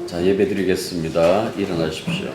자, 예배 드리겠습니다. 일어나십시오.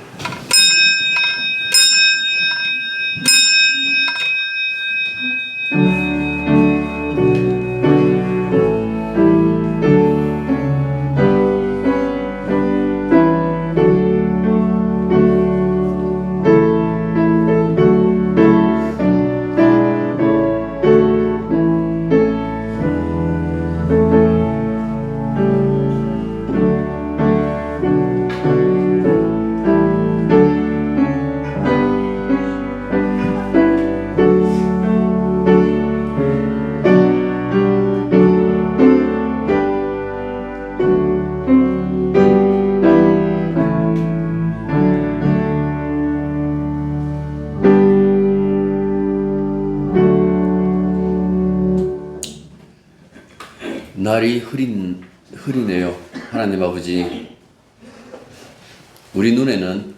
날이 흐리네요. 하나님 아버지, 우리 눈에는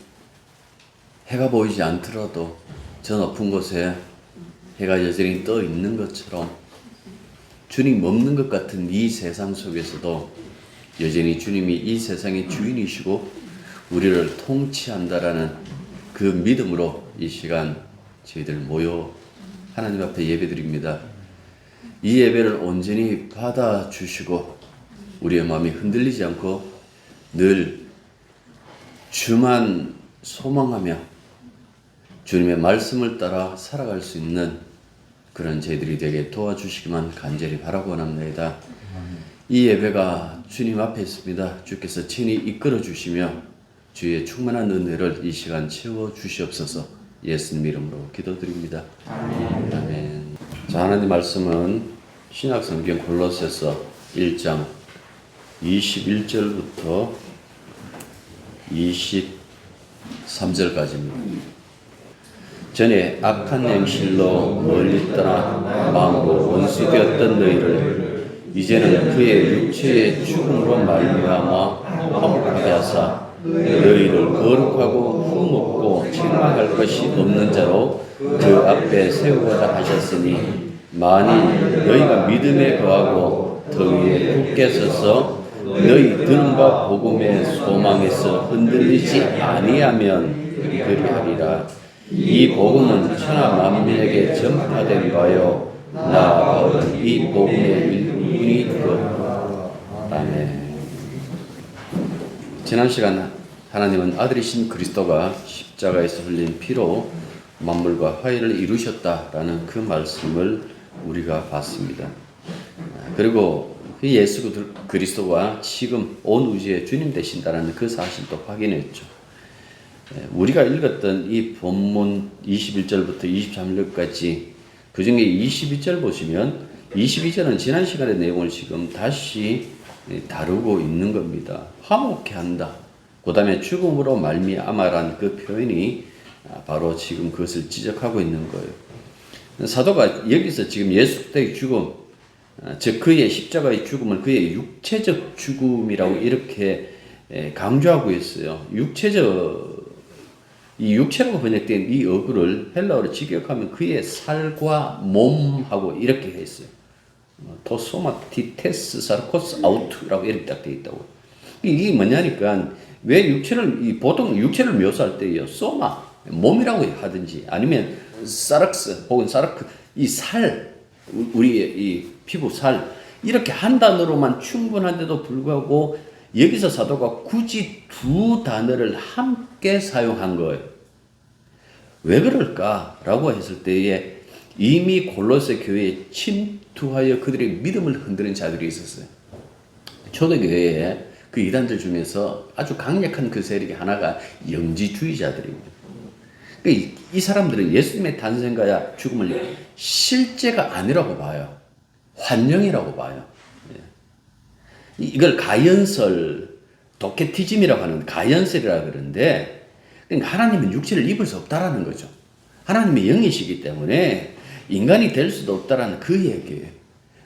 해가 보이지 않더라도 저 높은 곳에 해가 여전히 떠 있는 것처럼 주님 없는 것 같은 이 세상 속에서도 여전히 주님이 이 세상의 주인이시고 우리를 통치한다라는 그 믿음으로 이 시간 저희들 모여 하나님 앞에 예배드립니다. 이 예배를 온전히 받아주시고 우리의 마음이 흔들리지 않고 늘 주만 소망하며 주님의 말씀을 따라 살아갈 수 있는 그런 저희들이 되게 도와주시기만 간절히 바라고 원합니다. 이 예배가 주님 앞에 있습니다. 주께서 친히 이끌어 주시며 주의 충만한 은혜를 이 시간 채워 주시옵소서. 예수님 이름으로 기도드립니다. 아멘. 자, 하나님 말씀은 신약성경 골로새서 1장 21절부터 23절까지입니다. 전에 악한 행실로 멀리 떠나 마음으로 원수되었던 너희를 이제는 그의 육체의 죽음으로 말미암아 화목하게 하사 너희를 거룩하고 흠없고 책망할 것이 없는 자로 그 앞에 세우고자 하셨으니 만일 너희가 믿음에 거하고 더 위에 굳게 서서 너희 들음과 복음의 소망에서 흔들리지 아니하면 그리하리라. 이 복음은 천하 만민에게 전파된 바요 나 바울은 이 복음의 일꾼이 되었다. 아멘. 지난 시간 하나님은 아들이신 그리스도가 십자가에서 흘린 피로 만물과 화해를 이루셨다라는 그 말씀을 우리가 봤습니다. 그리고 그 예수 그리스도가 지금 온 우주의 주님 되신다는 그 사실도 확인했죠. 우리가 읽었던 이 본문 21절부터 23절까지 그 중에 22절 보시면 22절은 지난 시간의 내용을 지금 다시 다루고 있는 겁니다. 화목케 한다. 그 다음에 죽음으로 말미암아란 그 표현이 바로 지금 그것을 지적하고 있는 거예요. 사도가 여기서 지금 예수 그리스도의 죽음, 즉 그의 십자가의 죽음을 그의 육체적 죽음이라고 이렇게 강조하고 있어요. 이 육체라고 번역된 이 어구를 헬라어로 직역하면 그의 살과 몸하고 이렇게 했어요. 토소마티테스 사르코스 아우트라고 이렇게 딱 되어 있다고. 이게 뭐냐니까 왜 육체를 보통 육체를 묘사할 때요 소마 몸이라고 하든지 아니면 사락스 혹은 사라크 이 살 우리의 이 피부 살 이렇게 한 단어로만 충분한데도 불구하고 여기서 사도가 굳이 두 단어를 함께 사용한 거예요. 왜 그럴까라고 했을 때에 이미 골로새 교회에 침투하여 그들의 믿음을 흔드는 자들이 있었어요. 초대교회에 그 이단들 중에서 아주 강력한 그 세력이 하나가 영지주의자들입니다. 이 사람들은 예수님의 탄생과 죽음을 실제가 아니라고 봐요. 환영이라고 봐요. 이걸 가연설, 도케티즘이라고 하는 가연설이라고 그러는데 그러니까 하나님은 육체를 입을 수 없다라는 거죠. 하나님의 영이시기 때문에 인간이 될 수도 없다라는 그 얘기예요.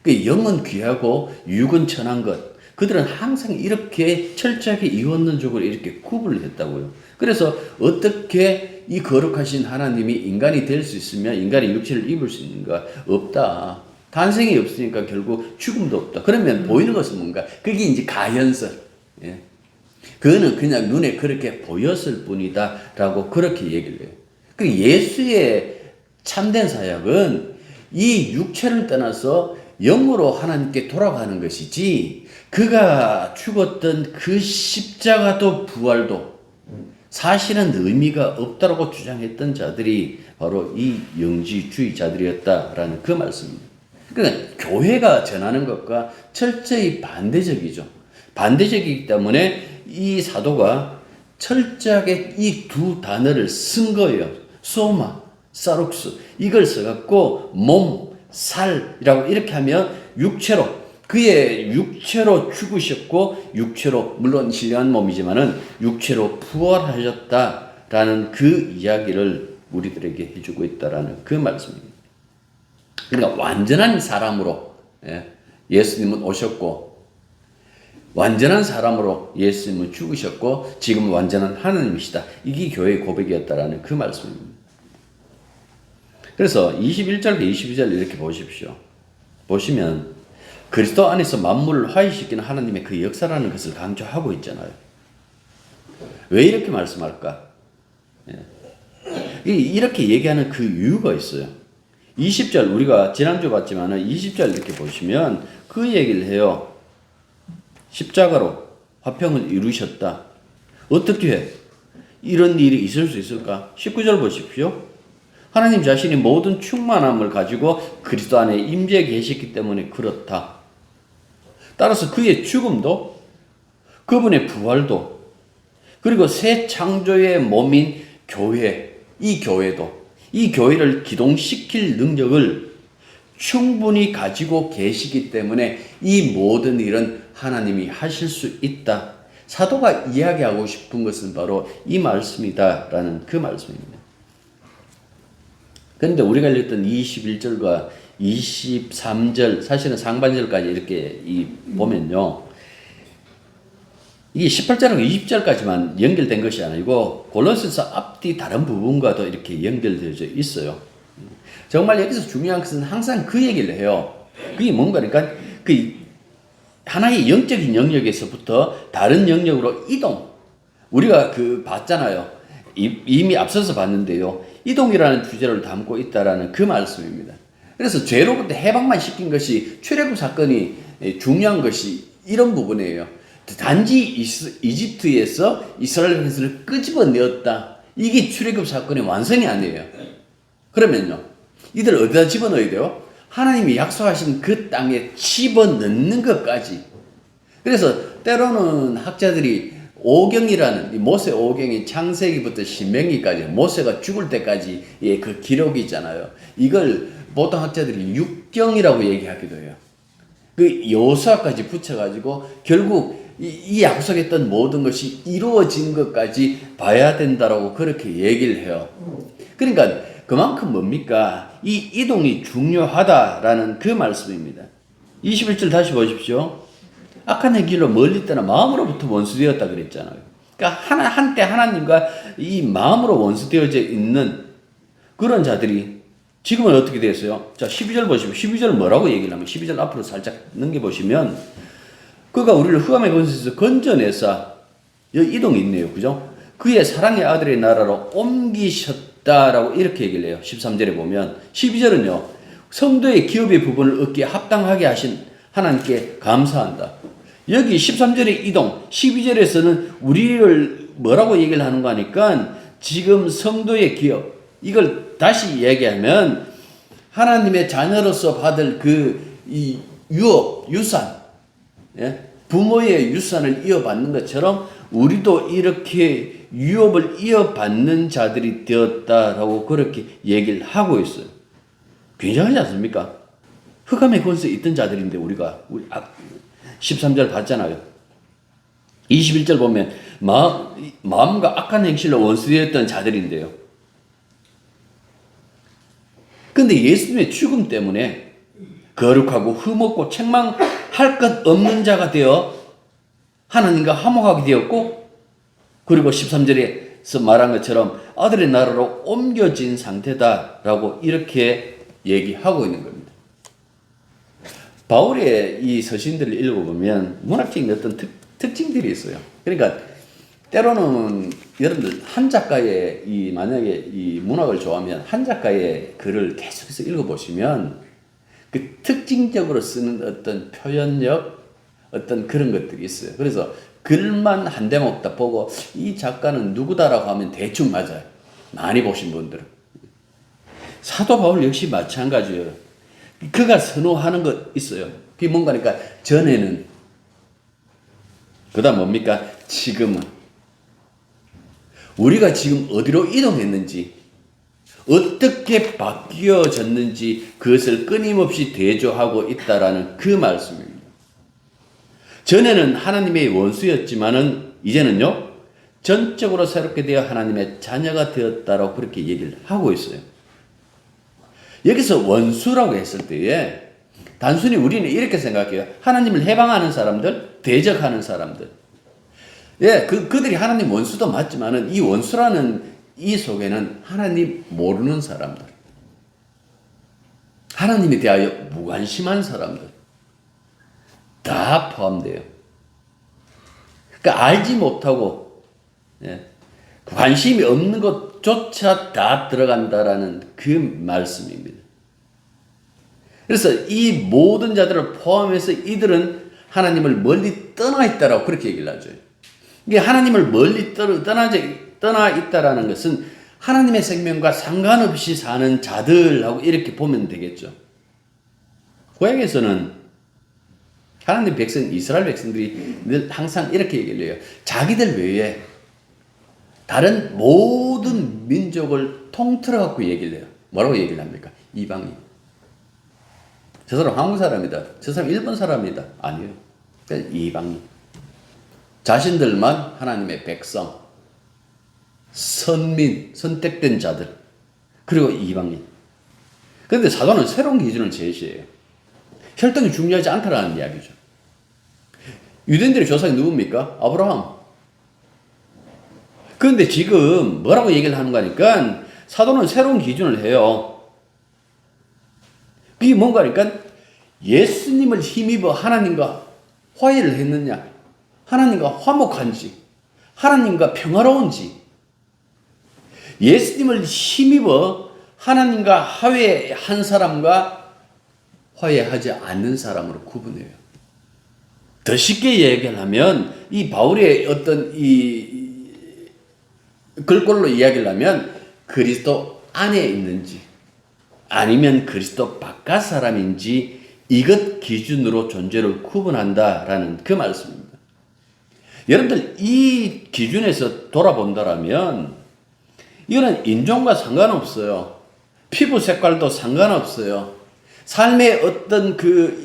그 영은 귀하고 육은 천한 것. 그들은 항상 이렇게 철저하게 이원론적으로 이렇게 구분을 했다고요. 그래서 어떻게 이 거룩하신 하나님이 인간이 될 수 있으면 인간이 육체를 입을 수 있는가? 없다. 탄생이 없으니까 결국 죽음도 없다. 그러면 보이는 것은 뭔가? 그게 이제 가연설. 예. 그거는 그냥 눈에 그렇게 보였을 뿐이다 라고 그렇게 얘기를 해요. 그 예수의 참된 사역은 이 육체를 떠나서 영으로 하나님께 돌아가는 것이지, 그가 죽었던 그 십자가도 부활도 사실은 의미가 없다라고 주장했던 자들이 바로 이 영지주의자들이었다라는 그 말씀입니다. 그러니까 교회가 전하는 것과 철저히 반대적이죠. 반대적이기 때문에 이 사도가 철저하게 이 두 단어를 쓴 거예요. 소마, 사룩스. 이걸 써갖고 몸, 살이라고 이렇게 하면 육체로, 그의 육체로 죽으셨고 육체로, 물론 신령한 몸이지만은 육체로 부활하셨다라는 그 이야기를 우리들에게 해주고 있다라는 그 말씀입니다. 그러니까 완전한 사람으로 예수님은 오셨고, 완전한 사람으로 예수님은 죽으셨고, 지금 완전한 하나님이시다. 이게 교회의 고백이었다라는 그 말씀입니다. 그래서 21절과 22절 이렇게 보십시오. 보시면 그리스도 안에서 만물을 화해시키는 하나님의 그 역사라는 것을 강조하고 있잖아요. 왜 이렇게 말씀할까? 이렇게 얘기하는 그 이유가 있어요. 20절 우리가 지난주 봤지만 20절 이렇게 보시면 그 얘기를 해요. 십자가로 화평을 이루셨다. 어떻게 해? 이런 일이 있을 수 있을까? 19절 보십시오. 하나님 자신이 모든 충만함을 가지고 그리스도 안에 임재해 계셨기 때문에 그렇다. 따라서 그의 죽음도, 그분의 부활도, 그리고 새 창조의 몸인 교회, 이 교회도, 이 교회를 기동시킬 능력을 충분히 가지고 계시기 때문에 이 모든 일은 하나님이 하실 수 있다. 사도가 이야기하고 싶은 것은 바로 이 말씀이다라는 그 말씀입니다. 그런데 우리가 읽었던 21절과 23절, 사실은 상반절까지 이렇게 보면요, 이게 18절하고 20절까지만 연결된 것이 아니고 골로새서 앞뒤 다른 부분과도 이렇게 연결되어 있어요. 정말 여기서 중요한 것은 항상 그 얘기를 해요. 그게 뭔가, 그러니까 그 하나의 영적인 영역에서부터 다른 영역으로 이동. 우리가 봤잖아요. 이미 앞서서 봤는데요. 이동이라는 주제를 담고 있다라는 그 말씀입니다. 그래서 죄로부터 해방만 시킨 것이 출애굽 사건이 중요한 것이 이런 부분이에요. 단지 이집트에서 이스라엘 백성을 끄집어내었다. 이게 출애굽 사건의 완성이 아니에요. 그러면요, 이들 어디다 집어넣어야 돼요? 하나님이 약속하신 그 땅에 집어넣는 것까지. 그래서 때로는 학자들이 오경이라는, 모세 오경이 창세기부터 신명기까지, 모세가 죽을 때까지의 그 기록이 있잖아요. 이걸 보통 학자들이 육경이라고 얘기하기도 해요. 그 여호수아까지 붙여가지고 결국 이 약속했던 모든 것이 이루어진 것까지 봐야 된다라고 그렇게 얘기를 해요. 그러니까 그만큼 뭡니까? 이 이동이 중요하다라는 그 말씀입니다. 21절 다시 보십시오. 악한 길로 멀리 떠나 마음으로부터 원수되었다 그랬잖아요. 그러니까 한때 하나님과 이 마음으로 원수되어져 있는 그런 자들이 지금은 어떻게 됐어요? 자, 12절 보시면 12절 뭐라고 얘기를 하면 12절 앞으로 살짝 넘겨보시면 그가 우리를 흑암의 권세에서 건져내사, 여기 이동이 있네요. 그죠? 그의 사랑의 아들의 나라로 옮기셨다라고 이렇게 얘기를 해요. 13절에 보면. 12절은요. 성도의 기업의 부분을 얻기에 합당하게 하신 하나님께 감사한다. 여기 13절의 이동, 12절에서는 우리를 뭐라고 얘기를 하는 거 하니까 지금 성도의 기업, 이걸 다시 얘기하면 하나님의 자녀로서 받을 이 유업, 유산, 부모의 유산을 이어받는 것처럼 우리도 이렇게 유업을 이어받는 자들이 되었다라고 그렇게 얘기를 하고 있어요. 굉장하지 않습니까? 흑암의 권세에 있던 자들인데 우리가 13절 봤잖아요. 21절 보면 마음과 악한 행실로 원수되었던 자들인데요. 근데 예수님의 죽음 때문에 거룩하고 흠없고 책망할 것 없는 자가 되어 하나님과 화목하게 되었고, 그리고 13절에서 말한 것처럼 아들의 나라로 옮겨진 상태다라고 이렇게 얘기하고 있는 겁니다. 바울의 이 서신들을 읽어보면 문학적인 어떤 특징들이 있어요. 그러니까 때로는 여러분들 한 작가의 만약에 이 문학을 좋아하면 한 작가의 글을 계속해서 읽어보시면 그 특징적으로 쓰는 어떤 표현력, 어떤 그런 것들이 있어요. 그래서 글만 한 대목 딱 보고 이 작가는 누구다라고 하면 대충 맞아요. 많이 보신 분들은. 사도 바울 역시 마찬가지예요. 그가 선호하는 것 있어요. 그게 뭔가니까 전에는, 그다음 뭡니까? 지금은. 우리가 지금 어디로 이동했는지, 어떻게 바뀌어졌는지 그것을 끊임없이 대조하고 있다라는 그 말씀입니다. 전에는 하나님의 원수였지만은 이제는요, 전적으로 새롭게 되어 하나님의 자녀가 되었다라고 그렇게 얘기를 하고 있어요. 여기서 원수라고 했을 때에 단순히 우리는 이렇게 생각해요. 하나님을 해방하는 사람들, 대적하는 사람들. 예, 그들이 하나님 원수도 맞지만은 이 원수라는 이 속에는 하나님 모르는 사람들, 하나님에 대하여 무관심한 사람들 다 포함돼요. 그러니까 알지 못하고, 예, 관심이 없는 것조차 다 들어간다라는 그 말씀입니다. 그래서 이 모든 자들을 포함해서 이들은 하나님을 멀리 떠나 있다라고 그렇게 얘기를 하죠. 이게 하나님을 멀리 떠나 있다라는 것은 하나님의 생명과 상관없이 사는 자들하고 이렇게 보면 되겠죠. 구약에서는 하나님 백성, 이스라엘 백성들이 늘 항상 이렇게 얘기를 해요. 자기들 외에 다른 모든 민족을 통틀어 갖고 얘기를 해요. 뭐라고 얘기를 합니까? 이방인. 저 사람 한국 사람이다. 저 사람 일본 사람이다. 아니에요. 그냥 이방인. 자신들만 하나님의 백성, 선민, 선택된 자들, 그리고 이방인. 그런데 사도는 새로운 기준을 제시해요. 혈통이 중요하지 않다라는 이야기죠. 유대인들의 조상이 누굽니까? 아브라함. 그런데 지금 뭐라고 얘기를 하는 거니까 사도는 새로운 기준을 해요. 그게 뭔가니까 예수님을 힘입어 하나님과 화해를 했느냐, 하나님과 화목한지, 하나님과 평화로운지, 예수님을 힘입어 하나님과 화해한 사람과 화해하지 않는 사람으로 구분해요. 더 쉽게 얘기하면 이 바울의 어떤 이 글꼴로 이야기를 하면 그리스도 안에 있는지 아니면 그리스도 바깥 사람인지 이것 기준으로 존재를 구분한다라는 그 말씀입니다. 여러분들 이 기준에서 돌아본다라면 이거는 인종과 상관없어요. 피부 색깔도 상관없어요. 삶의 어떤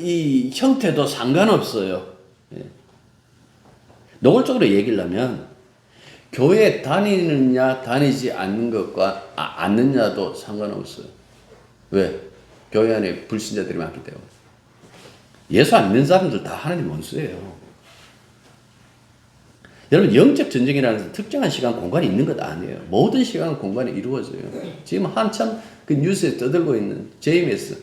이 형태도 상관없어요. 노골적으로 얘기를 하면 교회 다니느냐 다니지 않는 것과 않느냐도 상관없어요. 왜? 교회 안에 불신자들이 많기 때문에. 예수 안 믿는 사람들 다 하나님 원수예요. 여러분, 영적 전쟁이라는 것은 특정한 시간 공간이 있는 것 아니에요. 모든 시간 공간이 이루어져요. 지금 한참 그 뉴스에 떠들고 있는 JMS.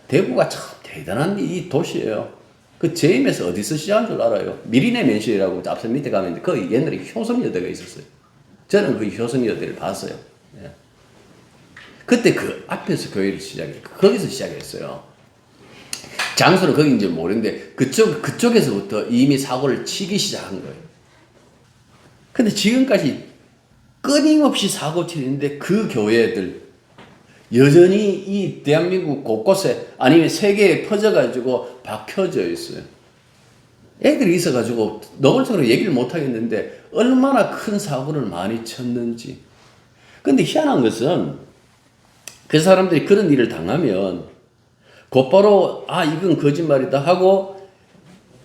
대구가 참 대단한 이 도시예요. 그 JMS 어디서 시작한 줄 알아요? 미리네 맨션이라고 앞서 밑에 가면 그 옛날에 효성여대가 있었어요. 저는 그 효성여대를 봤어요. 예. 그때 그 앞에서 교회를 거기서 시작했어요. 장소는 거기인지 모르는데 그쪽에서부터 이미 사고를 치기 시작한 거예요. 근데 지금까지 끊임없이 사고 치는데 그 교회들 여전히 이 대한민국 곳곳에 아니면 세계에 퍼져가지고 박혀져 있어요. 애들이 있어가지고 노골적으로 얘기를 못 하겠는데 얼마나 큰 사고를 많이 쳤는지. 근데 희한한 것은 그 사람들이 그런 일을 당하면 곧바로 이건 거짓말이다 하고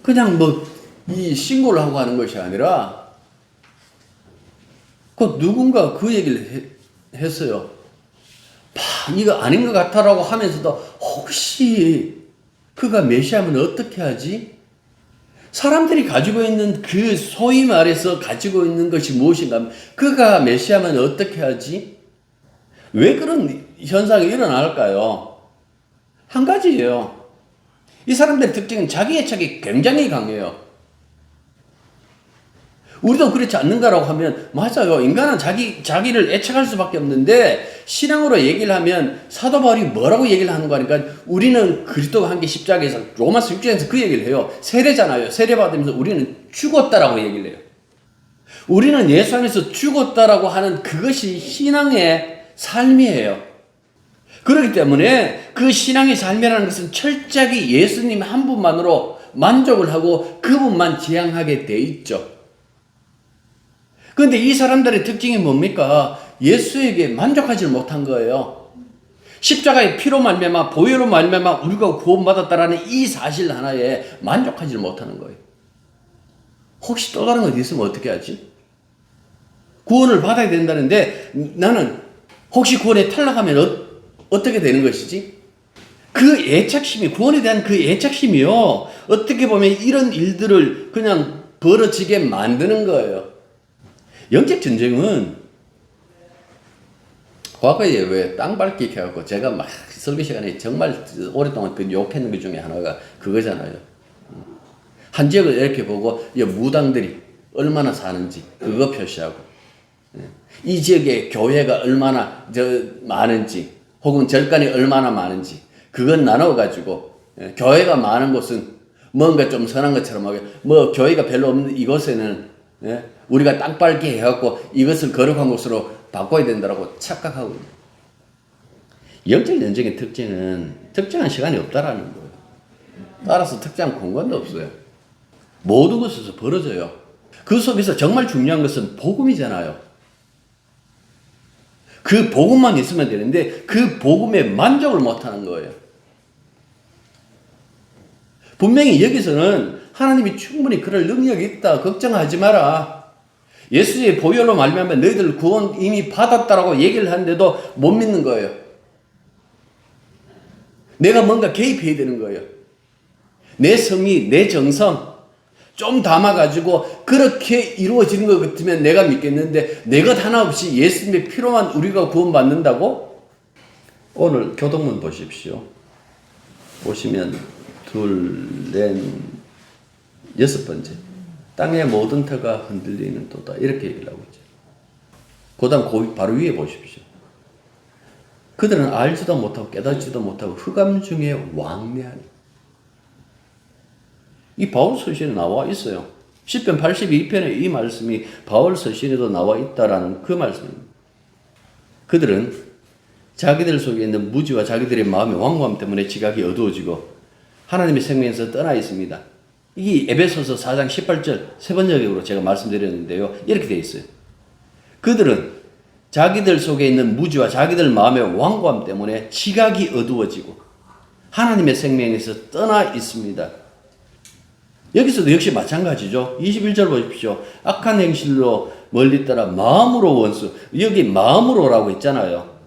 그냥 이 신고를 하고 하는 것이 아니라 그 누군가 그 얘기를 했어요. 이거 아닌 것 같아라고 하면서도 혹시 그가 메시아면 어떻게 하지? 사람들이 가지고 있는 그 소위 말해서 가지고 있는 것이 무엇인가? 그가 메시아면 어떻게 하지? 왜 그런 현상이 일어날까요? 한 가지예요. 이 사람들의 특징은 자기 애착이 굉장히 강해요. 우리도 그렇지 않는가라고 하면 맞아요. 인간은 자기를 애착할 수밖에 없는데 신앙으로 얘기를 하면 사도 바울이 뭐라고 얘기를 하는 거니까 우리는 그리스도와 함께 십자가에서 로마서 6장에서 그 얘기를 해요. 세례잖아요. 세례 받으면서 우리는 죽었다라고 얘기를 해요. 우리는 예수 안에서 죽었다라고 하는 그것이 신앙의 삶이에요. 그렇기 때문에 그 신앙의 삶이라는 것은 철저하게 예수님 한 분만으로 만족을 하고 그분만 지향하게 돼 있죠. 그런데 이 사람들의 특징이 뭡니까? 예수에게 만족하지 못한 거예요. 십자가의 피로 말미암아 보혈로 말미암아 우리가 구원받았다라는 이 사실 하나에 만족하지 못하는 거예요. 혹시 또 다른 거 있으면 어떻게 하지? 구원을 받아야 된다는데 나는 혹시 구원에 탈락하면 어떻게 되는 것이지? 그 애착심이, 구원에 대한 그 애착심이요, 어떻게 보면 이런 일들을 그냥 벌어지게 만드는 거예요. 영적 전쟁은 과거에 왜 땅 밟기 해갖고 제가 막 설교 시간에 정말 오랫동안 그 욕했는 것 중에 하나가 그거잖아요. 한 지역을 이렇게 보고 이 무당들이 얼마나 사는지 그거 표시하고, 이 지역의 교회가 얼마나 많은지 혹은 절간이 얼마나 많은지 그건 나눠가지고, 교회가 많은 곳은 뭔가 좀 선한 것처럼 하게, 뭐 교회가 별로 없는 이곳에는 우리가 땅 밟기 해갖고 이것을 거룩한 곳으로 바꿔야 된다고 착각하고 있는. 영적 전쟁의 특징은 특정한 시간이 없다라는 거예요. 따라서 특정한 공간도 없어요. 모든 것에서 벌어져요. 그 속에서 정말 중요한 것은 복음이잖아요. 그 복음만 있으면 되는데 그 복음에 만족을 못하는 거예요. 분명히 여기서는 하나님이 충분히 그럴 능력이 있다, 걱정하지 마라, 예수의 보혈로 말미암아 너희들 구원 이미 받았다라고 얘기를 하는데도 못 믿는 거예요. 내가 뭔가 개입해야 되는 거예요. 내 성의, 내 정성 좀 담아가지고 그렇게 이루어지는 것 같으면 내가 믿겠는데 내 것 하나 없이 예수님의 피로만 우리가 구원받는다고? 오늘 교동문 보십시오. 보시면 둘, 넷, 여섯 번째. 땅의 모든 터가 흔들리는 도다. 이렇게 얘기를 하고 있죠. 그 다음 바로 위에 보십시오. 그들은 알지도 못하고 깨닫지도 못하고 흑암 중에 왕래하니. 이 바울 서신에 나와 있어요. 10편 82편에 이 말씀이 바울 서신에도 나와 있다라는 그 말씀입니다. 그들은 자기들 속에 있는 무지와 자기들의 마음의 완고함 때문에 지각이 어두워지고 하나님의 생명에서 떠나 있습니다. 이게 에베소서 4장 18절 세 번역으로 제가 말씀드렸는데요. 이렇게 되어 있어요. 그들은 자기들 속에 있는 무지와 자기들 마음의 완고함 때문에 지각이 어두워지고 하나님의 생명에서 떠나 있습니다. 여기서도 역시 마찬가지죠. 21절 보십시오. 악한 행실로 멀리 떠나 마음으로 원수. 여기 마음으로라고 했잖아요.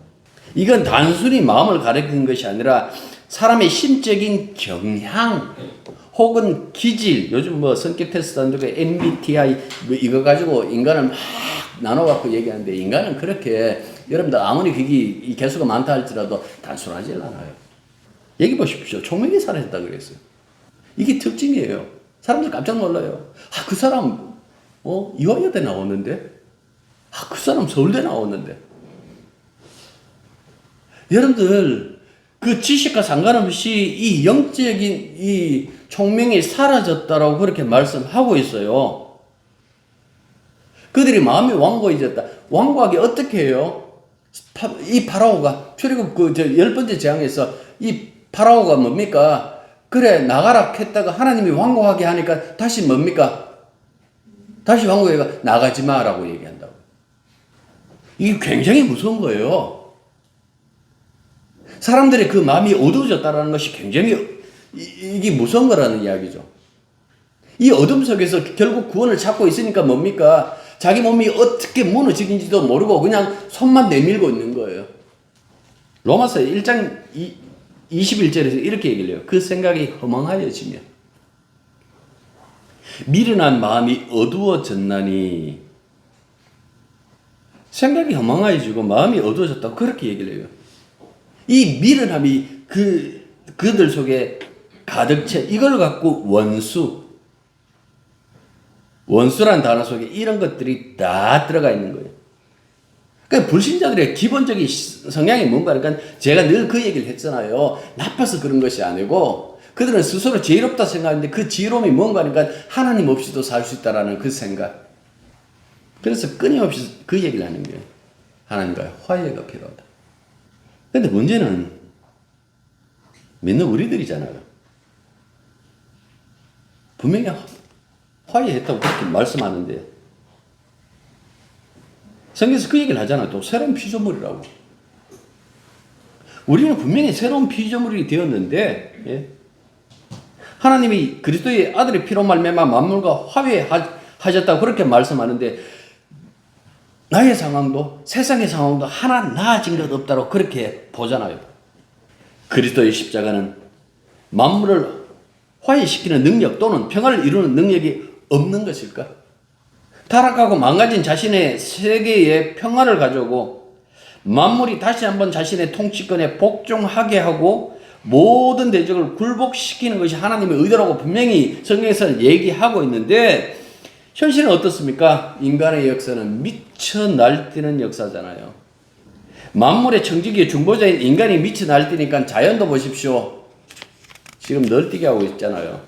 이건 단순히 마음을 가리키는 것이 아니라 사람의 심적인 경향 혹은 기질, 요즘 뭐 성격 테스트 한다고 MBTI 뭐 이거 가지고 인간을 막 나눠갖고 얘기하는데, 인간은 그렇게 여러분들 아무리 그게 개수가 많다 할지라도 단순하지 않아요. 여기 보십시오. 총명이 사라졌다 그랬어요. 이게 특징이에요. 사람들 깜짝 놀라요. 아, 그 사람 이화여대 나왔는데, 아, 그 사람 서울대 나왔는데. 여러분들 그 지식과 상관없이 이 영적인 이 총명이 사라졌다라고 그렇게 말씀하고 있어요. 그들이 마음이 완고해졌다. 완고하게 어떻게 해요? 이 파라오가 출애굽 그 10번째 재앙에서 이 파라오가 뭡니까? 그래 나가라 했다가 하나님이 완고하게 하니까 다시 뭡니까? 다시 완고해가 나가지 마라고 얘기한다고. 이게 굉장히 무서운 거예요. 사람들의 그 마음이 어두워졌다는 것이 굉장히 이게 무서운 거라는 이야기죠. 이 어둠 속에서 결국 구원을 찾고 있으니까 뭡니까? 자기 몸이 어떻게 무너지는지도 모르고 그냥 손만 내밀고 있는 거예요. 로마서 1장 21절에서 이렇게 얘기를 해요. 그 생각이 허망하여지며 미련한 마음이 어두워졌나니. 생각이 허망해지고 마음이 어두워졌다고 그렇게 얘기를 해요. 이 미련함이 그들 속에 가득 채 이걸 갖고 원수, 원수란 단어 속에 이런 것들이 다 들어가 있는 거예요. 그러니까 불신자들의 기본적인 성향이 뭔가 그러니까 제가 늘 그 얘기를 했잖아요. 나빠서 그런 것이 아니고 그들은 스스로 지혜롭다 생각하는데 그 지혜로움이 뭔가 하니까 하나님 없이도 살 수 있다라는 그 생각. 그래서 끊임없이 그 얘기를 하는 거예요. 하나님과의 화해가 필요하다. 근데 문제는 믿는 우리들이잖아요. 분명히 화해했다고 그렇게 말씀하는데 성경에서 그 얘기를 하잖아요. 또 새로운 피조물이라고. 우리는 분명히 새로운 피조물이 되었는데 예? 하나님이 그리스도의 아들의 피로 말미암아 만물과 화해하셨다고 그렇게 말씀하는데 나의 상황도 세상의 상황도 하나 나아진 것 없다고 그렇게 보잖아요. 그리스도의 십자가는 만물을 화해시키는 능력 또는 평화를 이루는 능력이 없는 것일까? 타락하고 망가진 자신의 세계에 평화를 가져오고 만물이 다시 한번 자신의 통치권에 복종하게 하고 모든 대적을 굴복시키는 것이 하나님의 의도라고 분명히 성경에서는 얘기하고 있는데 현실은 어떻습니까? 인간의 역사는 미쳐 날뛰는 역사잖아요. 만물의 청지기의 중보자인 인간이 미쳐 날뛰니까 자연도 보십시오. 지금 널뛰게 하고 있잖아요.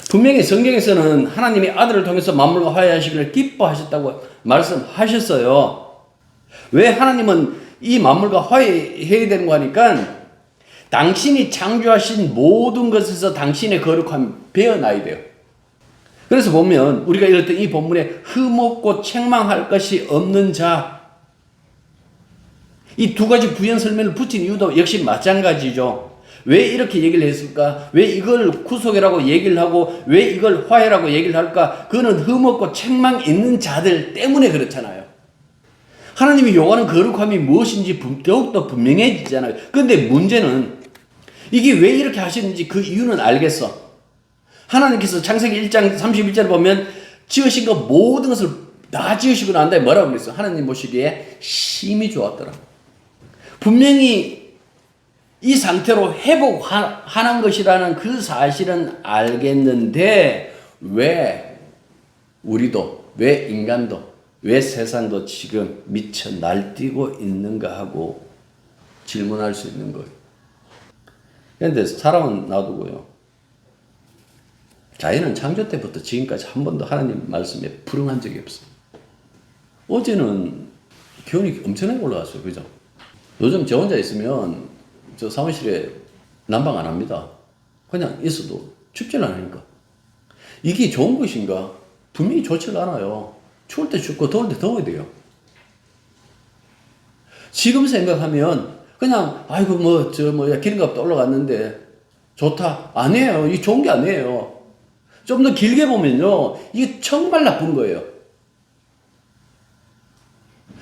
분명히 성경에서는 하나님이 아들을 통해서 만물과 화해하시기를 기뻐하셨다고 말씀하셨어요. 왜 하나님은 이 만물과 화해해야 되는 거 하니까 당신이 창조하신 모든 것에서 당신의 거룩함이 배어나야 돼요. 그래서 보면 우리가 읽었던 이 본문에 흠없고 책망할 것이 없는 자, 이 두 가지 부연 설명을 붙인 이유도 역시 마찬가지죠. 왜 이렇게 얘기를 했을까? 왜 이걸 구속이라고 얘기를 하고 왜 이걸 화해라고 얘기를 할까? 그거는 흠없고 책망 있는 자들 때문에 그렇잖아요. 하나님이 요구하는 거룩함이 무엇인지 더욱더 분명해지잖아요. 그런데 문제는 이게 왜 이렇게 하시는지 그 이유는 알겠어. 하나님께서 창세기 1장 31절을 보면 지으신 것 모든 것을 다 지으시고 난 다음에 뭐라고 그랬어? 하나님 보시기에 심히 좋았더라. 분명히 이 상태로 회복하는 것이라는 그 사실은 알겠는데 왜 우리도 왜 인간도 왜 세상도 지금 미쳐 날뛰고 있는가 하고 질문할 수 있는 거예요. 그런데 사람은 놔두고요. 자연은 창조 때부터 지금까지 한 번도 하나님 말씀에 불응한 적이 없어요. 어제는 기온이 엄청나게 올라갔어요. 그죠? 요즘 저 혼자 있으면 저 사무실에 난방 안 합니다. 그냥 있어도 춥질 않으니까. 이게 좋은 것인가? 분명히 좋지가 않아요. 추울 때 춥고 더울 때 더워야 돼요. 지금 생각하면 그냥 아이고 기름값도 올라갔는데 좋다. 아니에요. 이게 좋은 게 아니에요. 좀 더 길게 보면요. 이게 정말 나쁜 거예요.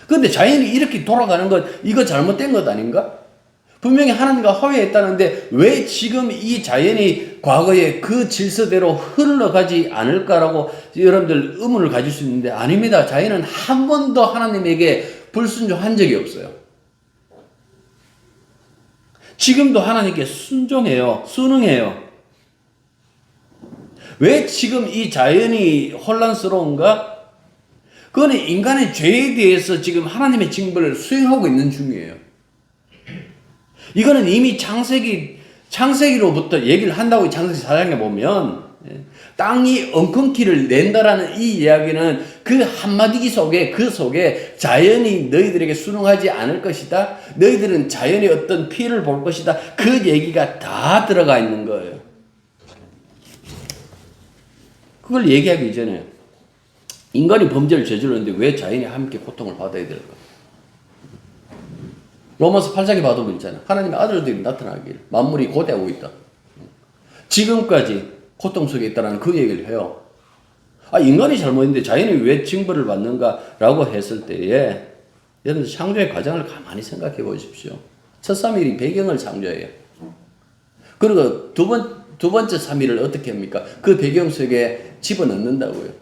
그런데 자연이 이렇게 돌아가는 것 이거 잘못된 것 아닌가? 분명히 하나님과 화해했다는데 왜 지금 이 자연이 과거에 그 질서대로 흘러가지 않을까라고 여러분들 의문을 가질 수 있는데 아닙니다. 자연은 한 번도 하나님에게 불순종한 적이 없어요. 지금도 하나님께 순종해요. 순응해요. 왜 지금 이 자연이 혼란스러운가? 그거는 인간의 죄에 대해서 지금 하나님의 징벌을 수행하고 있는 중이에요. 이거는 이미 창세기로부터 얘기를 한다고 창세기 4장에 보면 땅이 엉겅퀴를 낸다라는 이 이야기는 그 한마디 속에 그 속에 자연이 너희들에게 순응하지 않을 것이다. 너희들은 자연의 어떤 피해를 볼 것이다. 그 얘기가 다 들어가 있는 거예요. 그걸 얘기하기 이전에 인간이 범죄를 저질렀는데 왜 자연이 함께 고통을 받아야 될까? 로마서 8장에 봐도 있잖아요. 하나님의 아들들이 나타나길 만물이 고대하고 있다. 지금까지 고통 속에 있다는 그 얘기를 해요. 인간이 잘못했는데 자연이 왜 징벌을 받는가라고 했을 때에 여러분 창조의 과정을 가만히 생각해 보십시오. 첫 3일이 배경을 창조해요. 그리고 두 번째 3일을 어떻게 합니까? 그 배경 속에 집어넣는다고요.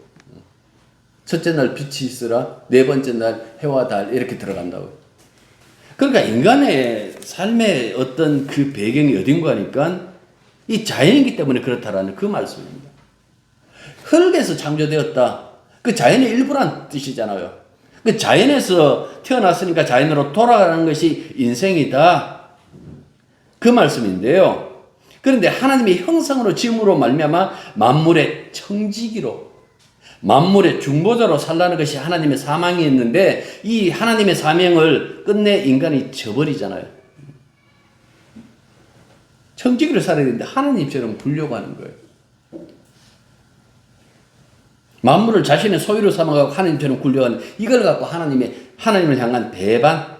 첫째 날 빛이 있으라, 네 번째 날 해와 달 이렇게 들어간다고요. 그러니까 인간의 삶의 어떤 그 배경이 어딘가 하니까 이 자연이기 때문에 그렇다라는 그 말씀입니다. 흙에서 창조되었다. 그 자연의 일부란 뜻이잖아요. 그 자연에서 태어났으니까 자연으로 돌아가는 것이 인생이다. 그 말씀인데요. 그런데 하나님의 형상으로 지음으로 말미암아 만물의 청지기로, 만물의 중보자로 살라는 것이 하나님의 사명이었는데 이 하나님의 사명을 끝내 인간이 저버리잖아요. 청지기로 살아야 되는데 하나님처럼 굴려고 하는 거예요. 만물을 자신의 소유로 삼아가고 하나님처럼 굴려가는 이걸 갖고 하나님을 향한 배반.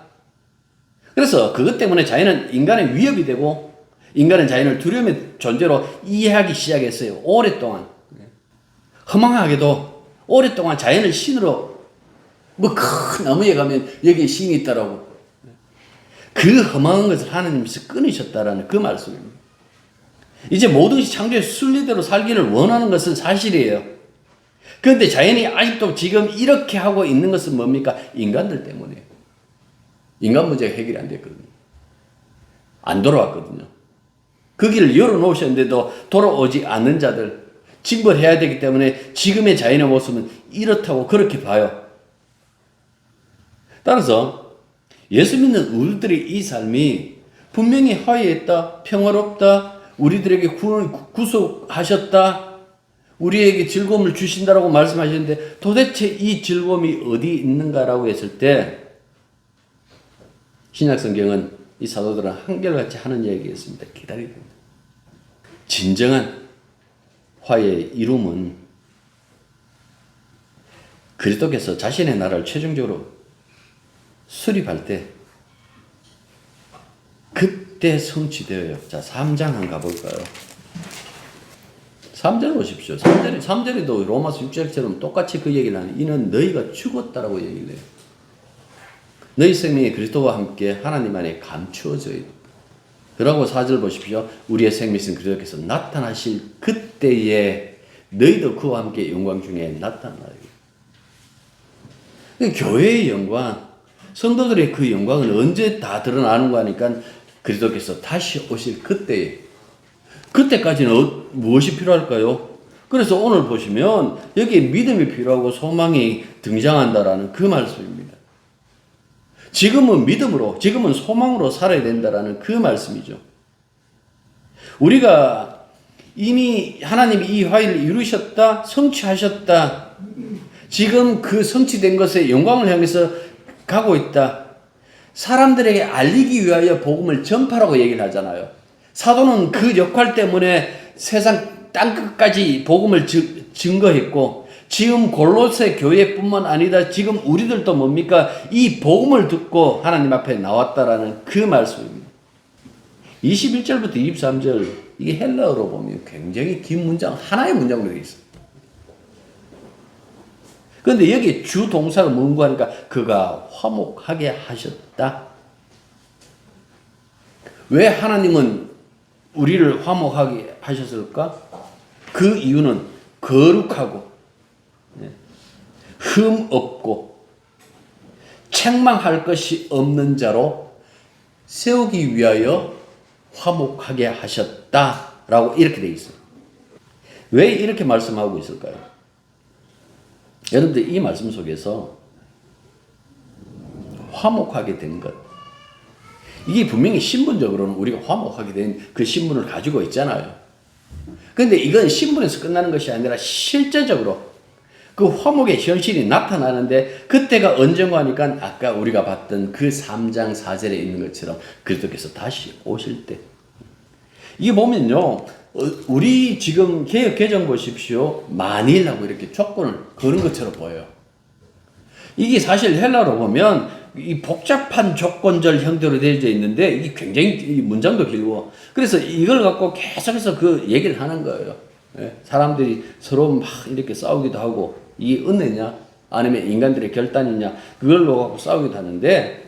그래서 그것 때문에 자연은 인간의 위협이 되고 인간은 자연을 두려움의 존재로 이해하기 시작했어요. 오랫동안. 허망하게도 오랫동안 자연을 신으로 뭐 큰 나무에 가면 여기에 신이 있다라고. 그 허망한 것을 하나님께서 끊으셨다라는 그 말씀입니다. 이제 모든 것이 창조의 순리대로 살기를 원하는 것은 사실이에요. 그런데 자연이 아직도 지금 이렇게 하고 있는 것은 뭡니까? 인간들 때문이에요. 인간 문제가 해결이 안 됐거든요. 안 돌아왔거든요. 그 길을 열어놓으셨는데도 돌아오지 않는 자들, 징벌해야 되기 때문에 지금의 자연의 모습은 이렇다고 그렇게 봐요. 따라서 예수 믿는 우리들의 이 삶이 분명히 화해했다, 평화롭다, 우리들에게 구속하셨다, 우리에게 즐거움을 주신다라고 말씀하셨는데 도대체 이 즐거움이 어디 있는가라고 했을 때 신약성경은 이 사도들은 한결같이 하는 얘기였습니다. 기다리고. 진정한 화해의 이룸은 그리스도께서 자신의 나라를 최종적으로 수립할 때 그때 성취되어요. 자, 3장 한번 가볼까요? 3절 보십시오. 3절에도 로마서 6절처럼 똑같이 그 얘기를 하는 이는 너희가 죽었다라고 얘기를 해요. 너희 생명이 그리스도와 함께 하나님 안에 감추어져 있다. 그러고 4절 보십시오. 우리의 생명이신 그리스도께서 나타나실 그때에 너희도 그와 함께 영광 중에 나타나요. 교회의 영광, 성도들의 그 영광은 언제 다 드러나는 거니까 그리스도께서 다시 오실 그때에, 그때까지는 무엇이 필요할까요? 그래서 오늘 보시면 여기에 믿음이 필요하고 소망이 등장한다라는 그 말씀입니다. 지금은 믿음으로, 지금은 소망으로 살아야 된다라는 그 말씀이죠. 우리가 이미 하나님이 이 화해를 이루셨다, 성취하셨다, 지금 그 성취된 것에 영광을 향해서 가고 있다. 사람들에게 알리기 위하여 복음을 전파라고 얘기를 하잖아요. 사도는 그 역할 때문에 세상 땅끝까지 복음을 증거했고 지금 골로새 교회뿐만 아니라 지금 우리들도 뭡니까? 이 복음을 듣고 하나님 앞에 나왔다라는 그 말씀입니다. 21절부터 23절 이게 헬라어로 보면 굉장히 긴 문장, 하나의 문장으로 되어 있어요. 그런데 여기 주 동사가 뭔가 하니까 그가 화목하게 하셨다. 왜 하나님은 우리를 화목하게 하셨을까? 그 이유는 거룩하고 흠 없고 책망할 것이 없는 자로 세우기 위하여 화목하게 하셨다라고 이렇게 되어 있어요. 왜 이렇게 말씀하고 있을까요? 여러분들 이 말씀 속에서 화목하게 된 것, 이게 분명히 신분적으로는 우리가 화목하게 된 그 신분을 가지고 있잖아요. 그런데 이건 신분에서 끝나는 것이 아니라 실제적으로 그 화목의 현실이 나타나는데 그때가 언젠가 하니까 아까 우리가 봤던 그 3장 4절에 있는 것처럼 그리스도께서 다시 오실 때. 이게 보면요, 우리 지금 개역 개정 보십시오. 만일하고 이렇게 조건을 거는 것처럼 보여요. 이게 사실 헬라로 보면 이 복잡한 조건절 형태로 되어져 있는데 이게 굉장히 문장도 길고 그래서 이걸 갖고 계속해서 그 얘기를 하는 거예요. 사람들이 서로 막 이렇게 싸우기도 하고 이게 은혜냐 아니면 인간들의 결단이냐 그걸로 갖고 싸우기도 하는데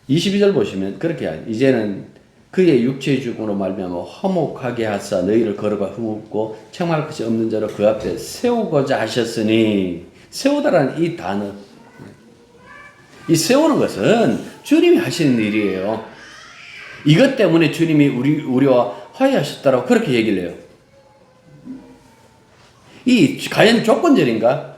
22절 보시면 그렇게 이제는 그의 육체의 죽음으로 말미암아 화목하게 하사 너희를 거룩과 흠없고 책망할 것이 없는 자로 그 앞에 세우고자 하셨으니 세우다라는 이 단어 이 세우는 것은 주님이 하시는 일이에요. 이것 때문에 주님이 우리와 화해하셨다라고 그렇게 얘기를 해요. 이 과연 조건절인가?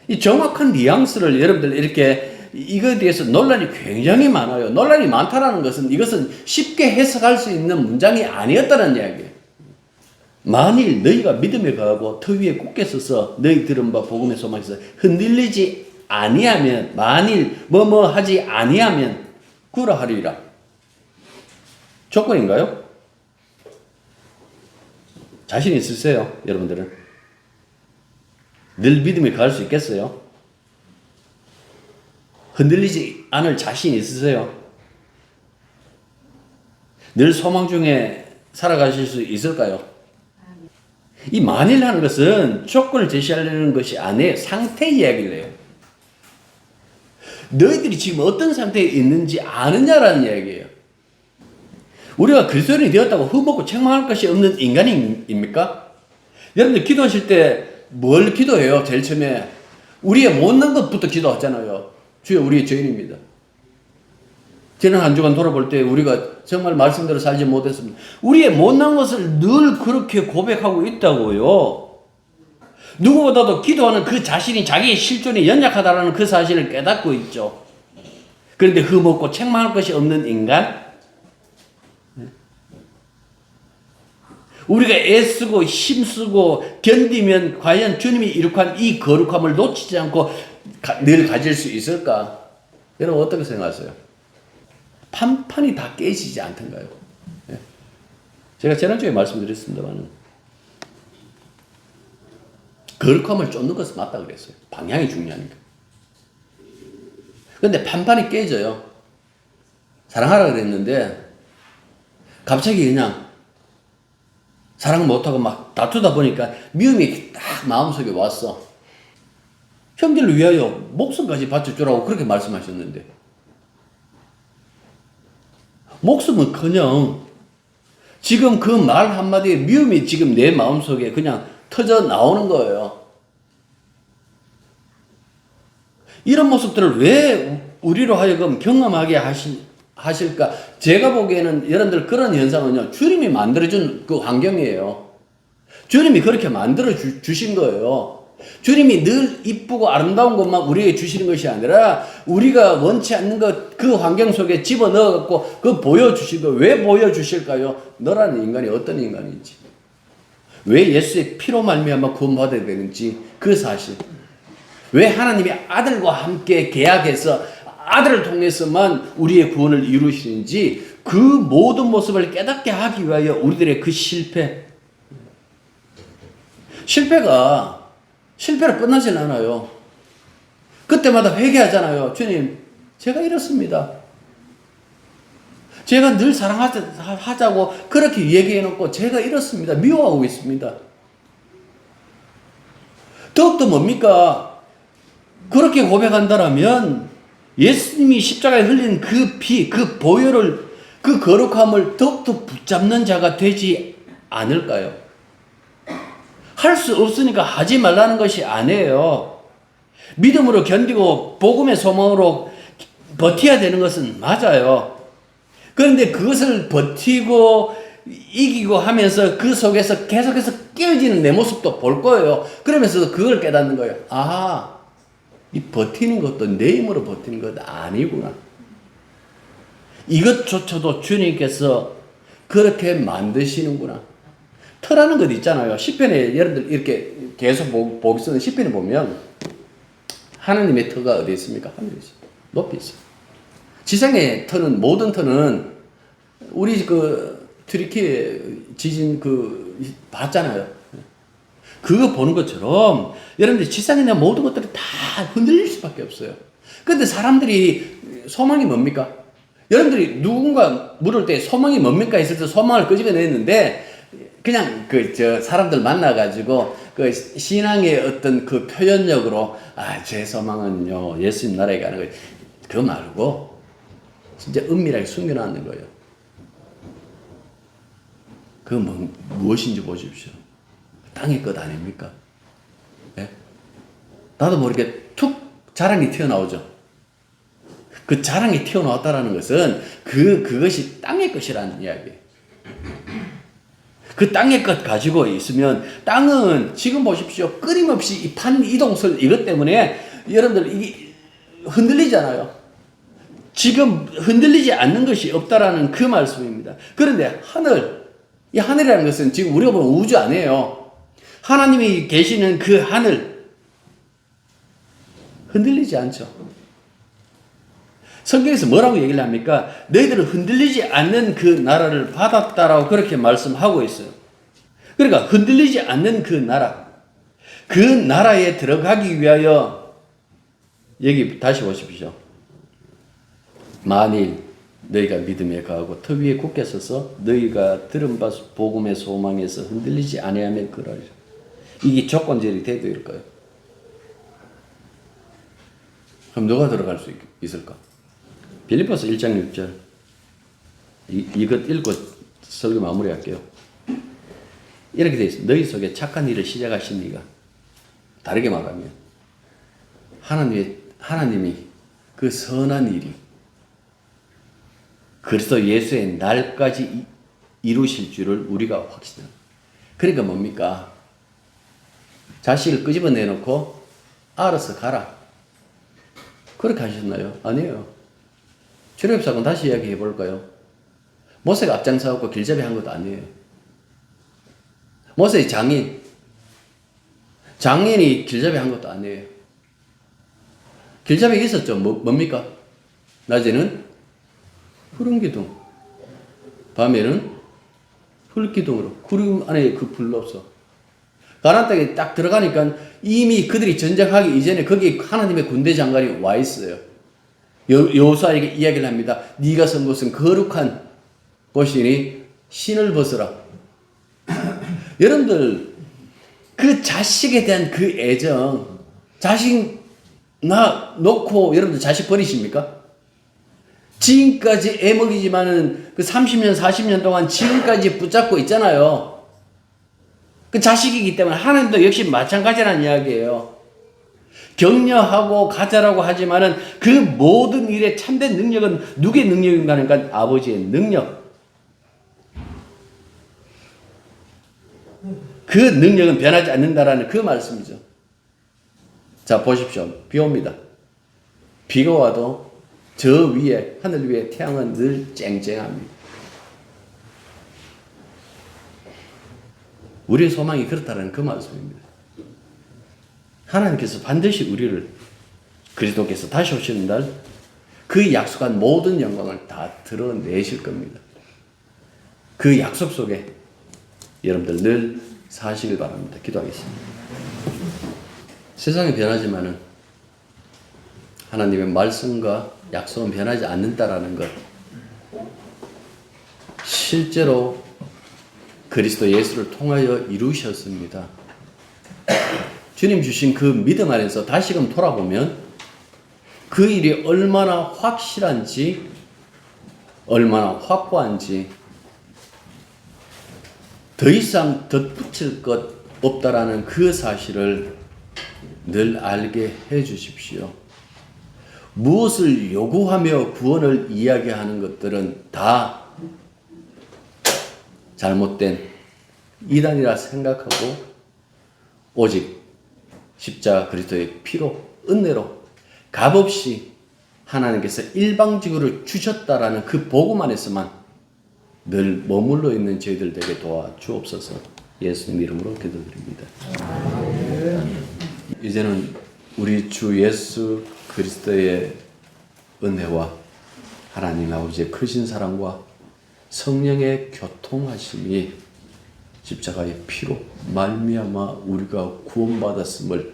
이 정확한 뉘앙스를 여러분들 이렇게 이거에 대해서 논란이 굉장히 많아요. 논란이 많다라는 것은 이것은 쉽게 해석할 수 있는 문장이 아니었다는 이야기예요. 만일 너희가 믿음에 거하고 터 위에 굳게 서서 너희 들은 바 복음의 소망에서 흔들리지 아니하면, 만일 뭐뭐 하지 아니하면 구라 하리라. 조건인가요? 자신 있으세요, 여러분들은? 늘 믿음에 갈 수 있겠어요? 흔들리지 않을 자신 있으세요? 늘 소망 중에 살아가실 수 있을까요? 이 만일하는 것은 조건을 제시하려는 것이 아니에요. 상태 이야기를 해요. 너희들이 지금 어떤 상태에 있는지 아느냐라는 이야기예요. 우리가 그리스도인이 되었다고 흠없고 책망할 것이 없는 인간입니까? 여러분들 기도하실 때 뭘 기도해요? 제일 처음에 우리의 못난 것부터 기도하잖아요. 주여, 우리의 죄인입니다. 지난 한 주간 돌아볼 때 우리가 정말 말씀대로 살지 못했습니다. 우리의 못난 것을 늘 그렇게 고백하고 있다고요. 누구보다도 기도하는 그 자신이 자기의 실존에 연약하다는 그 사실을 깨닫고 있죠. 그런데 흠없고 책망할 것이 없는 인간? 우리가 애쓰고 힘쓰고 견디면 과연 주님이 이룩한 이 거룩함을 놓치지 않고 늘 가질 수 있을까? 여러분 어떻게 생각하세요? 판판이 다 깨지지 않던가요? 제가 지난주에 말씀드렸습니다만 거룩함을 쫓는 것은 맞다 그랬어요. 방향이 중요하니까. 근데 판판이 깨져요. 사랑하라 그랬는데 갑자기 그냥 사랑 못하고 막 다투다 보니까 미움이 딱 마음속에 왔어. 형제를 위하여 목숨까지 바쳐주라고 그렇게 말씀하셨는데 목숨은커녕 지금 그 말 한마디에 미움이 지금 내 마음속에 그냥 터져 나오는 거예요. 이런 모습들을 왜 우리로 하여금 경험하게 하실까? 제가 보기에는 여러분들 그런 현상은요, 주님이 만들어준 그 환경이에요. 주님이 그렇게 만들어 주신 거예요. 주님이 늘 이쁘고 아름다운 것만 우리에게 주시는 것이 아니라 우리가 원치 않는 것, 그 환경 속에 집어넣어갖고 그 보여주신 거. 왜 보여주실까요? 너라는 인간이 어떤 인간인지, 왜 예수의 피로 말미암아 구원받아야 되는지 그 사실, 왜 하나님이 아들과 함께 계약해서 아들을 통해서만 우리의 구원을 이루시는지 그 모든 모습을 깨닫게 하기 위하여 우리들의 그 실패로 끝나질 않아요. 그때마다 회개하잖아요. 주님, 제가 이렇습니다. 제가 늘 사랑하자고 그렇게 얘기해놓고 제가 이렇습니다. 미워하고 있습니다. 더욱더 뭡니까? 그렇게 고백한다라면 예수님이 십자가에 흘린 그 피, 그 보혈을, 그 거룩함을 더욱더 붙잡는 자가 되지 않을까요? 할 수 없으니까 하지 말라는 것이 아니에요. 믿음으로 견디고 복음의 소망으로 버텨야 되는 것은 맞아요. 그런데 그것을 버티고 이기고 하면서 그 속에서 계속해서 깨어지는 내 모습도 볼 거예요. 그러면서 그걸 깨닫는 거예요. 아, 이 버티는 것도 내 힘으로 버티는 것 아니구나. 이것조차도 주님께서 그렇게 만드시는구나. 터라는 것 있잖아요. 시편에 여러분들 이렇게 계속 보기 쓰는 시편에 보면 하나님의 터가 어디 있습니까? 하늘에 있어요. 높이 있어요. 지상의 터는, 모든 터는 우리 그 튀르키예 지진 봤잖아요. 그거 보는 것처럼 여러분들 지상에 있는 모든 것들이 다 흔들릴 수밖에 없어요. 그런데 사람들이 소망이 뭡니까? 여러분들이 누군가 물을 때 소망이 뭡니까 했을 때 소망을 끄집어냈는데 그냥 사람들 만나가지고 그 신앙의 어떤 그 표현력으로 제 소망은요 예수님 나라에 가는 거예요. 그거 말고 진짜 은밀하게 숨겨놨는 거예요. 그 무엇인지 보십시오. 땅의 것 아닙니까? 예? 나도 모르게 툭 자랑이 튀어나오죠. 그 자랑이 튀어나왔다라는 것은 그것이 땅의 것이라는 이야기예요. 그 땅의 것 가지고 있으면 땅은 지금 보십시오. 끊임없이 이 판 이동설 이것 때문에 여러분들 이게 흔들리잖아요. 지금 흔들리지 않는 것이 없다라는 그 말씀입니다. 그런데 이 하늘이라는 것은 지금 우리가 보는 우주 아니에요. 하나님이 계시는 그 하늘 흔들리지 않죠. 성경에서 뭐라고 얘기를 합니까? 너희들은 흔들리지 않는 그 나라를 받았다라고 그렇게 말씀하고 있어요. 그러니까 흔들리지 않는 그 나라에 들어가기 위하여 여기 다시 보십시오. 만일 너희가 믿음에 거하고 터 위에 굳게 서서 너희가 들은 바 복음의 소망에서 흔들리지 아니하면 그러리라. 이게 조건절이 돼도 일까요? 그럼 누가 들어갈 수 있을까? 빌립보서 1장 6절 이것 읽고 설교 마무리할게요. 이렇게 되어 있습니다. 너희 속에 착한 일을 시작하신 이가, 다르게 말하면 하나님이 그 선한 일이 그리스도 예수의 날까지 이루실 줄을 우리가 확신합니다. 그러니까 뭡니까? 자식을 끄집어내놓고 알아서 가라. 그렇게 하셨나요? 아니에요. 출애굽 사건 다시 이야기해 볼까요? 모세가 앞장서갖고 길잡이 한 것도 아니에요. 모세의 장인이 길잡이 한 것도 아니에요. 길잡이 있었죠. 뭡니까? 낮에는 푸른 기둥, 밤에는 흙기둥으로 구름 안에 그 불로 없어. 가나안 땅에 딱 들어가니까 이미 그들이 전쟁하기 이전에 거기 하나님의 군대 장관이 와 있어요. 여호수아에게 이야기를 합니다. 네가 선 곳은 거룩한 곳이니 신을 벗어라. 여러분들 그 자식에 대한 그 애정, 자식 놓고 여러분들 자식 버리십니까? 지금까지 애먹이지만은 그 30년 40년 동안 지금까지 붙잡고 있잖아요. 그 자식이기 때문에 하나님도 역시 마찬가지라는 이야기예요. 격려하고 가자라고 하지만은 그 모든 일에 참된 능력은 누구의 능력인가 하니까 아버지의 능력. 그 능력은 변하지 않는다라는 그 말씀이죠. 자, 보십시오. 비 옵니다. 비가 와도 저 위에, 하늘 위에 태양은 늘 쨍쨍합니다. 우리의 소망이 그렇다는 그 말씀입니다. 하나님께서 반드시 우리를 그리스도께서 다시 오시는 날 그 약속한 모든 영광을 다 드러내실 겁니다. 그 약속 속에 여러분들 늘 사시길 바랍니다. 기도하겠습니다. 세상이 변하지만은 하나님의 말씀과 약속은 변하지 않는다라는 것, 실제로 그리스도 예수를 통하여 이루셨습니다. 주님 주신 그 믿음 안에서 다시금 돌아보면 그 일이 얼마나 확실한지, 얼마나 확고한지 더 이상 덧붙일 것 없다라는 그 사실을 늘 알게 해 주십시오. 무엇을 요구하며 구원을 이야기하는 것들은 다 잘못된 이단이라 생각하고 오직 십자가 그리스도의 피로, 은혜로 값없이 하나님께서 일방적으로 주셨다라는 그 복음 안에서만 늘 머물러 있는 저희들 되게 도와주옵소서. 예수님 이름으로 기도드립니다. 이제는 우리 주 예수 그리스도의 은혜와 하나님 아버지의 크신 사랑과 성령의 교통하심이 십자가의 피로 말미암아 우리가 구원받았음을,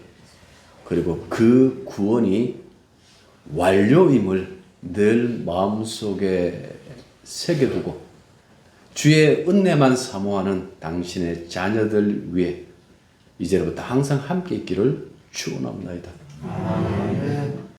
그리고 그 구원이 완료임을 늘 마음속에 새겨두고 주의 은혜만 사모하는 당신의 자녀들 위해 이제부터 항상 함께 있기를 축원합니다.